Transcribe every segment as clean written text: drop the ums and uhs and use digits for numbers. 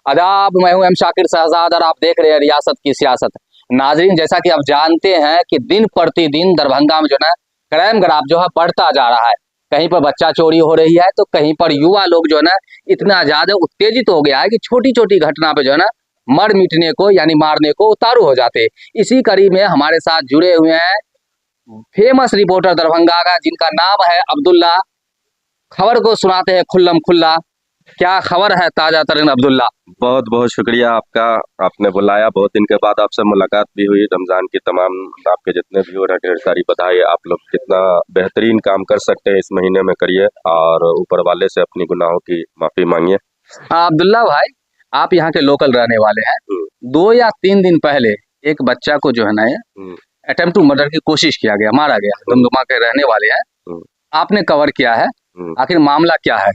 आदाब, मैं हूं एम शाकिर शहजाद और आप देख रहे हैं रियासत की सियासत। नाजरीन, जैसा कि आप जानते हैं कि दिन प्रतिदिन दरभंगा में जो है क्राइम ग्राफ जो है बढ़ता जा रहा है। कहीं पर बच्चा चोरी हो रही है तो कहीं पर युवा लोग जो है ना इतना ज्यादा उत्तेजित हो गया है कि छोटी छोटी घटना पे जो है ना मर मिटने को यानी मारने को उतारू हो जाते हैं। इसी कड़ी में हमारे साथ जुड़े हुए हैं फेमस रिपोर्टर दरभंगा का, जिनका नाम है अब्दुल्ला। खबर को सुनाते हैं खुल्लम खुल्ला। क्या खबर है ताजा तरीन अब्दुल्ला? बहुत बहुत शुक्रिया आपका। आपने बुलाया, बहुत दिन के बाद आपसे मुलाकात भी हुई। रमजान की तमाम आपके जितने व्यूअर हैं ढेर सारी बधाई। आप लोग जितना बेहतरीन काम कर सकते हैं इस महीने में करिए और ऊपर वाले से अपनी गुनाहों की माफी मांगिए। अब्दुल्ला भाई, आप यहाँ के लोकल रहने वाले हैं। 2 या 3 दिन पहले एक बच्चा को जो है ना अटेम्प्ट टू मर्डर की कोशिश किया गया, मारा गया। दमदमा के रहने वाले हैं, आपने कवर किया है। आखिर मामला क्या है?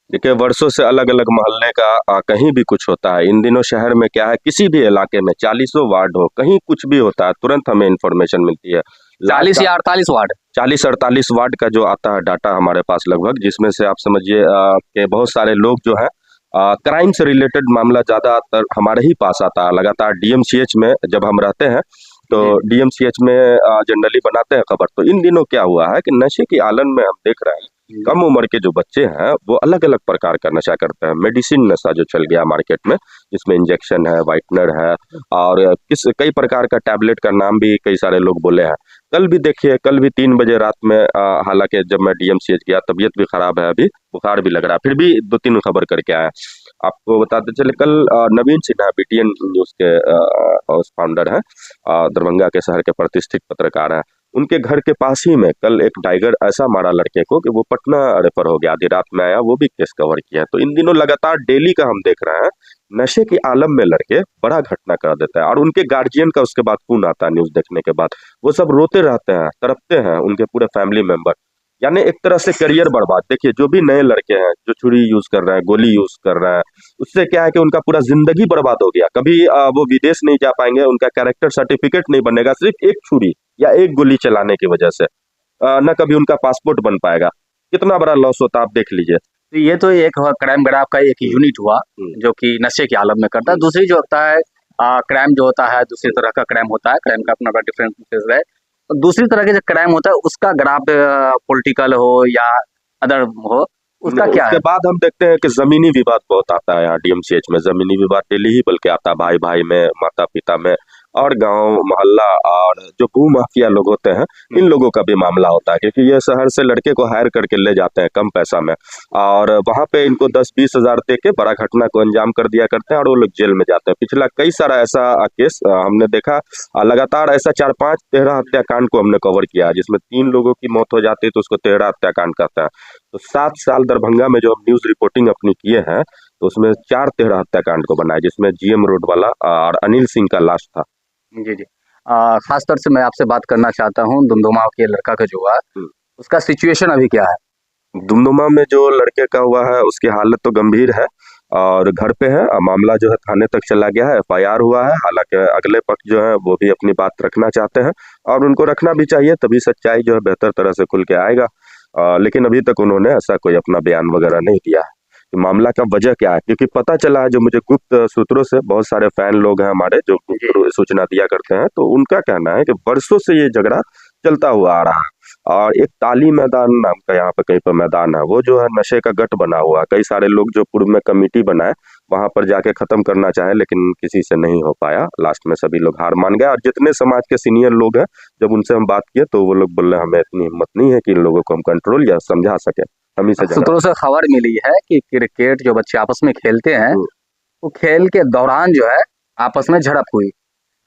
देखिए, वर्षों से अलग अलग मोहल्ले का कहीं भी कुछ होता है। इन दिनों शहर में क्या है, किसी भी इलाके में 40 वार्ड हो, कहीं कुछ भी होता है तुरंत हमें इंफॉर्मेशन मिलती है। 40 या 48 वार्ड, 40-48 वार्ड का जो आता है डाटा हमारे पास लगभग, जिसमें से आप समझिए कि बहुत सारे लोग जो है क्राइम से रिलेटेड मामला ज्यादातर हमारे ही पास आता है। लगातार डीएमसीएच में जब हम रहते हैं तो डीएमसीएच में जनरली बनाते हैं खबर। तो इन दिनों क्या हुआ है कि नशे की आलन में हम देख रहे हैं कम उम्र के जो बच्चे हैं वो अलग अलग प्रकार का नशा करते हैं। मेडिसिन नशा जो चल गया मार्केट में, जिसमें इंजेक्शन है, वाइटनर है और कई प्रकार का टैबलेट का नाम भी कई सारे लोग बोले हैं। कल भी देखिए, कल भी 3 बजे रात में हालांकि जब मैं डीएमसीएच गया तबीयत भी खराब है, अभी बुखार भी लग रहा है, फिर भी 2-3 खबर करके आया। आपको बताते चले, कल नवीन सिन्हा बीटीएन न्यूज के फाउंडर हैं, दरभंगा के शहर के प्रतिष्ठित पत्रकार हैं। उनके घर के पास ही में कल एक टाइगर ऐसा मारा लड़के को कि वो पटना रेफर हो गया, आधी रात में आया, वो भी केस कवर किया। तो इन दिनों लगातार डेली का हम देख रहे हैं नशे की आलम में लड़के बड़ा घटना कर देता है और उनके गार्जियन का उसके बाद खून आता है न्यूज देखने के बाद। वो सब रोते रहते हैं, तड़पते हैं, उनके पूरे फैमिली मेंबर। यानी एक तरह से करियर बर्बाद। देखिए, जो भी नए लड़के हैं जो छुरी यूज कर रहे हैं, गोली यूज कर रहे हैं, उससे क्या है कि उनका पूरा जिंदगी बर्बाद हो गया। कभी वो विदेश नहीं जा पाएंगे, उनका कैरेक्टर सर्टिफिकेट नहीं बनेगा सिर्फ एक छुरी या एक गोली चलाने की वजह से। न कभी उनका पासपोर्ट बन पाएगा। कितना बड़ा लॉस होता है आप देख लीजिए। तो ये तो एक क्राइम ग्राफ का एक यूनिट हुआ जो कि नशे के आलम में करता है। दूसरी जो होता है क्राइम जो होता है, दूसरी तरह का क्राइम होता है। क्राइम का अपना डिफरेंट फेज है। तो दूसरी तरह के जो क्राइम होता है उसका ग्राफ पॉलिटिकल हो या अदर हो, उसका क्या उसके है? बाद हम देखते हैं कि जमीनी विवाद बहुत आता है यहाँ डीएमसीएच में। जमीनी विवाद डेली ही बल्कि आता है, भाई भाई में, माता पिता में और गांव मोहल्ला और जो भू माफिया लोग होते हैं इन लोगों का भी मामला होता है, क्योंकि ये शहर से लड़के को हायर करके ले जाते हैं कम पैसा में और वहां पे इनको 10-20 हजार दे के बड़ा घटना को अंजाम कर दिया करते हैं और वो लोग जेल में जाते हैं। पिछला कई सारा ऐसा केस हमने देखा, लगातार ऐसा 4-5 13 हत्याकांड को हमने कवर किया, जिसमें 3 लोगों की मौत हो जाती है तो उसको 13 हत्याकांड कहते हैं। तो 7 साल दरभंगा में जो हम न्यूज रिपोर्टिंग अपनी किए हैं तो उसमें 4-13 हत्याकांड को बनाए, जिसमें जीएम रोड वाला और अनिल सिंह का लाश था। जी जी। खास तौर से मैं आपसे बात करना चाहता हूँ दुमदुमा के लड़का का जो हुआ, उसका सिचुएशन अभी क्या है? दुमदुमा में जो लड़के का हुआ है उसकी हालत तो गंभीर है और घर पे है। मामला जो है थाने तक चला गया है, एफआईआर हुआ है। हालांकि अगले पक्ष जो है वो भी अपनी बात रखना चाहते हैं और उनको रखना भी चाहिए, तभी सच्चाई जो है बेहतर तरह से खुल के आएगा। लेकिन अभी तक उन्होंने ऐसा कोई अपना बयान वगैरह नहीं दिया है कि मामला का वजह क्या है। क्योंकि पता चला है, जो मुझे गुप्त सूत्रों से, बहुत सारे फैन लोग हैं हमारे जो गुप्त सूचना दिया करते हैं, तो उनका कहना है कि वर्षों से ये झगड़ा चलता हुआ आ रहा है और एक ताली मैदान नाम का यहाँ पे कहीं पर मैदान है, वो जो है नशे का गठ बना हुआ है। कई सारे लोग जो पूर्व में कमेटी बनाए वहां पर जाके खत्म करना चाहे लेकिन किसी से नहीं हो पाया। लास्ट में सभी लोग हार मान गए और जितने समाज के सीनियर लोग हैं जब उनसे हम बात किए तो वो लोग बोल रहे हमें इतनी हिम्मत नहीं है कि इन लोगों को हम कंट्रोल या समझा सके। हम ही से सूत्रों से खबर मिली है कि क्रिकेट जो बच्चे आपस में खेलते हैं वो खेल के दौरान जो है आपस में झड़प हुई।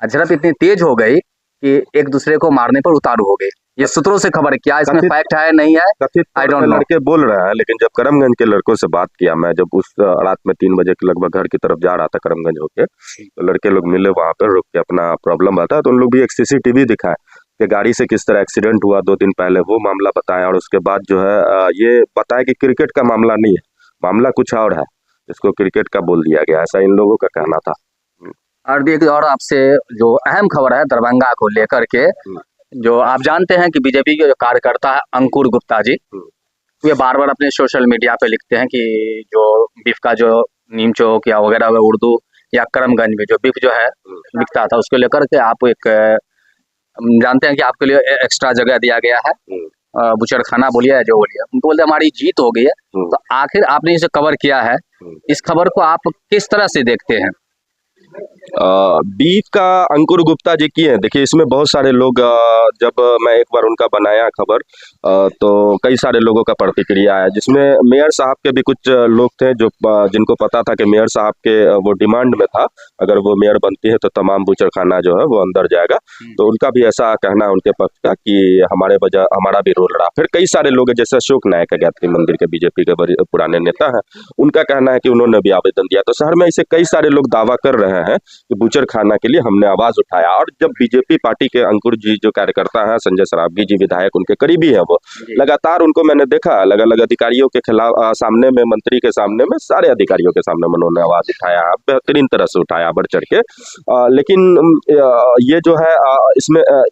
झड़प इतनी तेज हो गई कि एक दूसरे को मारने पर उतारू हो गए। ये सूत्रों से खबर है, क्या इसमें फैक्ट है नहीं है आई डोंट नो। लड़के बोल रहे हैं, लेकिन जब करमगंज के लड़कों से बात किया, मैं जब उस रात में 3 बजे के लगभग घर की तरफ जा रहा था करमगंज होके, तो लड़के लोग मिले वहां पर, रुक के अपना प्रॉब्लम बताया। तो उन लोग भी एक सीसीटीवी दिखाए कि गाड़ी से किस तरह एक्सीडेंट हुआ 2 दिन पहले, वो मामला बताया और उसके बाद जो है ये बताया कि क्रिकेट का मामला नहीं है, मामला कुछ और है, इसको क्रिकेट का बोल दिया गया, ऐसा इन लोगों का कहना था। और भी एक और आपसे जो अहम खबर है दरभंगा को लेकर के, जो आप जानते हैं कि बीजेपी के जो कार्यकर्ता है अंकुर गुप्ता जी, ये बार बार अपने सोशल मीडिया पे लिखते हैं कि जो बीफ का जो नीम चौक या वगैरह वगैरह उर्दू या करमगंज में जो बीफ जो है बिकता था, उसको लेकर के आप एक जानते हैं कि आपके लिए एक्स्ट्रा जगह दिया गया है, बुचड़ खाना बोलिए या जो बोलिए, उनको बोलते हमारी जीत हो गई है। तो आखिर आपने इसे कवर किया है, इस खबर को आप किस तरह से देखते हैं? बीफ का अंकुर गुप्ता जी की है। देखिए इसमें बहुत सारे लोग जब मैं एक बार उनका बनाया खबर तो कई सारे लोगों का प्रतिक्रिया आया, जिसमें मेयर साहब के भी कुछ लोग थे जो जिनको पता था कि मेयर साहब के वो डिमांड में था, अगर वो मेयर बनती है तो तमाम बुचड़ खाना जो है वो अंदर जाएगा। तो उनका भी ऐसा कहना है उनके पक्ष का कि हमारे वजह हमारा भी रोल रहा। फिर कई सारे लोग जैसे अशोक नायक है गायत्री मंदिर के बीजेपी के पुराने नेता हैं, उनका कहना है कि उन्होंने भी आवेदन दिया। तो शहर में ऐसे कई सारे लोग दावा कर रहे हैं कि बुचड़ खाना के लिए हमने आवाज उठाया। और जब बीजेपी पार्टी के अंकुर जी जो कार्यकर्ता हैं, संजय सरावगी जी विधायक उनके करीबी हैं, वो लगातार उनको मैंने देखा अलग अलग अधिकारियों के खिलाफ सामने में, मंत्री के सामने में, सारे अधिकारियों के सामने में उन्होंने आवाज उठाया, बेहतरीन तरह से उठाया बढ़ चढ़ के। लेकिन ये जो है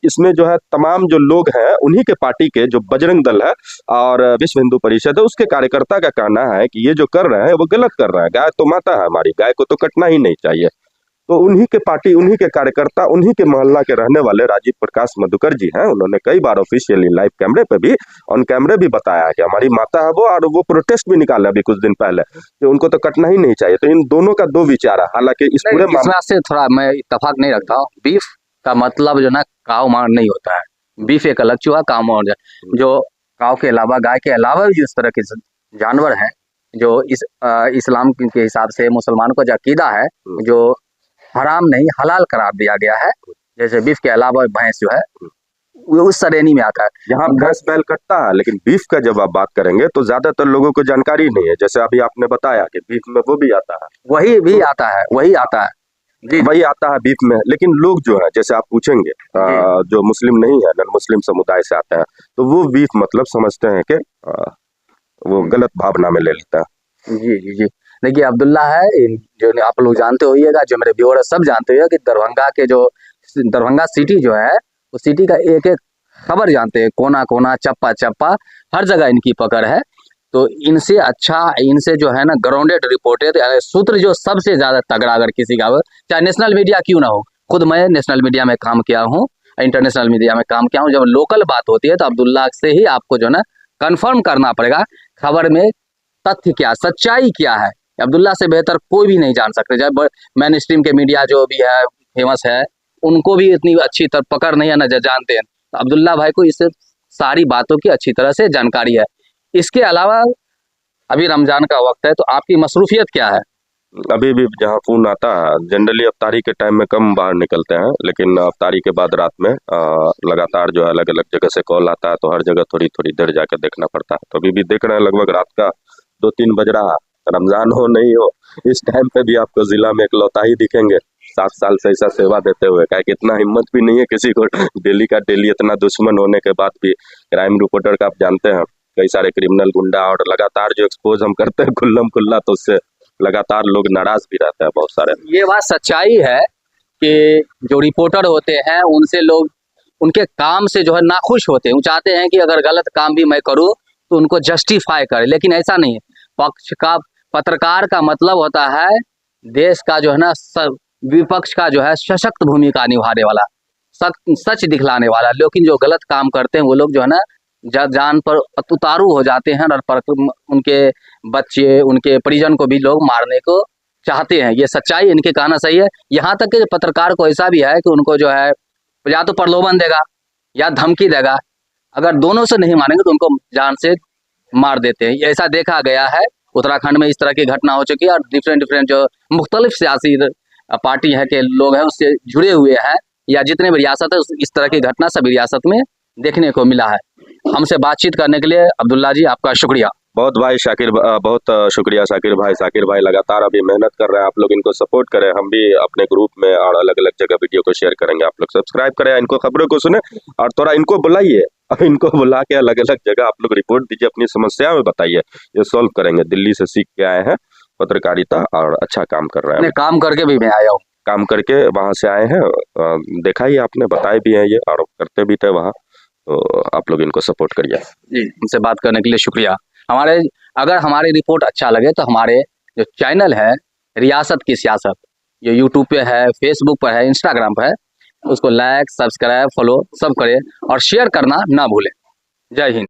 इसमें जो है तमाम जो लोग हैं उन्हीं के पार्टी के जो बजरंग दल है और विश्व हिंदू परिषद है उसके कार्यकर्ता का कहना है कि ये जो कर रहे हैं वो गलत कर रहे हैं। गाय तो माता है हमारी, गाय को तो कटना ही नहीं चाहिए। तो उन्हीं के पार्टी, उन्हीं के कार्यकर्ता, उन्हीं के मोहल्ला के रहने वाले राजीव प्रकाश मधुकर जी हैं, उन्होंने कई बार ऑफिशियली लाइव कैमरे पे भी, ऑन कैमरे भी बताया है कि हमारी माता है वो, और वो प्रोटेस्ट भी निकाला अभी कुछ दिन पहले कि उनको तो कटना ही नहीं चाहिए। तो इन दोनों का दो विचार है। हालांकि इस पूरे मामले से थोड़ा मैं इत्तेफाक नहीं रखता हूँ। बीफ का मतलब जो ना काव मार नहीं होता है, बीफ एक अलग चूहा, काव मार जो काव के अलावा, गाय के अलावा भी जिस तरह के जानवर हैं जो इस्लाम के हिसाब से मुसलमानों का जो अकीदा है जो हराम नहीं हलाल करार दिया गया है, जैसे बीफ के अलावा भैंस जो है वो उस श्रेणी में आता है। यहाँ भैंस बैल कटता है, लेकिन बीफ का जब आप बात करेंगे तो ज्यादातर लोगों को जानकारी नहीं है। जैसे अभी आपने बताया कि बीफ में वो भी आता है, वही भी आता है, वही आता है जी, वही आता है बीफ में। लेकिन लोग जो है, जैसे आप पूछेंगे जो मुस्लिम नहीं है, नॉन मुस्लिम समुदाय से आते हैं, तो वो बीफ मतलब समझते हैं कि वो गलत भावना में ले लेता है। जी जी जी। देखिए अब्दुल्ला है, जो आप लोग जानते होइएगा, जो मेरे व्यूअर सब जानते होइएगा कि दरभंगा के जो दरभंगा सिटी जो है, उस सिटी का एक एक खबर जानते हैं, कोना कोना, चप्पा चप्पा, हर जगह इनकी पकड़ है। तो इनसे अच्छा, इनसे जो है ना ग्राउंडेड रिपोर्टेड सूत्र जो सबसे ज्यादा तगड़ा अगर किसी का हो, चाहे नेशनल मीडिया क्यों ना हो, खुद मैं नेशनल मीडिया में काम किया हूँ, इंटरनेशनल मीडिया में काम किया हूँ, जब लोकल बात होती है तो अब्दुल्ला से ही आपको जो है ना कन्फर्म करना पड़ेगा खबर में तथ्य क्या, सच्चाई क्या है। अब्दुल्ला से बेहतर कोई भी नहीं जान सकते। जब मेन स्ट्रीम के मीडिया जो भी है फेमस है, उनको भी इतनी अच्छी तरह पकड़ नहीं है ना, जानते हैं। तो अब्दुल्ला भाई को इससे सारी बातों की अच्छी तरह से जानकारी है। इसके अलावा अभी रमजान का वक्त है, तो आपकी मसरूफियत क्या है? अभी भी जहाँ फोन आता है, जनरली अफ्तारी के टाइम में कम बाहर निकलते हैं, लेकिन अफ्तारी के बाद रात में लगातार जो है अलग अलग जगह से कॉल आता है, तो हर जगह थोड़ी थोड़ी देर जाकर देखना पड़ता है। तो अभी भी देख रहे हैं, लगभग रात का 2-3 बज रहा है। रमजान हो नहीं हो, इस टाइम पे भी आपको जिला में इकलौता ही दिखेंगे 7 साल से ऐसा सेवा देते हुए। क्या कि इतना हिम्मत भी नहीं है किसी को, डेली का डेली इतना दुश्मन होने के बाद भी। क्राइम रिपोर्टर का आप जानते हैं, कई सारे क्रिमिनल गुंडा और लगातार जो एक्सपोज हम करते हैं खुल्लम खुल्ला, तो उससे लगातार लोग नाराज भी रहते हैं बहुत सारे। ये बात सच्चाई है कि जो रिपोर्टर होते हैं उनसे लोग उनके काम से जो है नाखुश होते हैं, वो चाहते हैं कि अगर गलत काम भी मैं करूं तो उनको जस्टिफाई करे, लेकिन ऐसा नहीं है। पक्ष का, पत्रकार का मतलब होता है देश का जो है ना विपक्ष का जो है सशक्त भूमिका निभाने वाला, सच दिखलाने वाला। लेकिन जो गलत काम करते हैं वो लोग जो है ना जान पर उतारू हो जाते हैं, और उनके बच्चे, उनके परिजन को भी लोग मारने को चाहते हैं। ये सच्चाई, इनके कहना सही है। यहाँ तक कि पत्रकार को ऐसा भी है कि उनको जो है या तो प्रलोभन देगा या धमकी देगा, अगर दोनों से नहीं मानेंगे तो उनको जान से मार देते हैं। ऐसा देखा गया है, उत्तराखंड में इस तरह की घटना हो चुकी है, और डिफरेंट जो मुख्तलिफ सियासी पार्टी है के लोग हैं उससे जुड़े हुए हैं, या जितने भी रियासत है इस तरह की घटना सभी रियासत में देखने को मिला है। हमसे बातचीत करने के लिए अब्दुल्ला जी आपका शुक्रिया। बहुत भाई शाकिर, बहुत शुक्रिया शाकिर भाई लगातार अभी मेहनत कर रहे हैं। आप लोग इनको सपोर्ट करें, हम भी अपने ग्रुप में और अलग अलग जगह वीडियो को शेयर करेंगे। आप लोग सब्सक्राइब करें, इनको खबरों को सुने और थोड़ा इनको बुलाइए, इनको बुला के अलग अलग जगह आप लोग रिपोर्ट दीजिए, अपनी समस्या में बताइए, ये सॉल्व करेंगे। दिल्ली से सीख के आए हैं पत्रकारिता और अच्छा काम कर रहे हैं। काम करके भी मैं आया हूँ, काम करके वहाँ से आए हैं, देखा ही आपने, बताए भी हैं ये, और करते भी थे वहाँ। तो आप लोग इनको सपोर्ट करिए जी। हमसे बात करने के लिए शुक्रिया। अगर हमारी रिपोर्ट अच्छा लगे तो हमारे जो चैनल है रियासत की सियासत जो यूट्यूब पे है, फेसबुक पर है, इंस्टाग्राम पर है, उसको लाइक, सब्सक्राइब, फॉलो सब करें और शेयर करना ना भूलें। जय हिंद।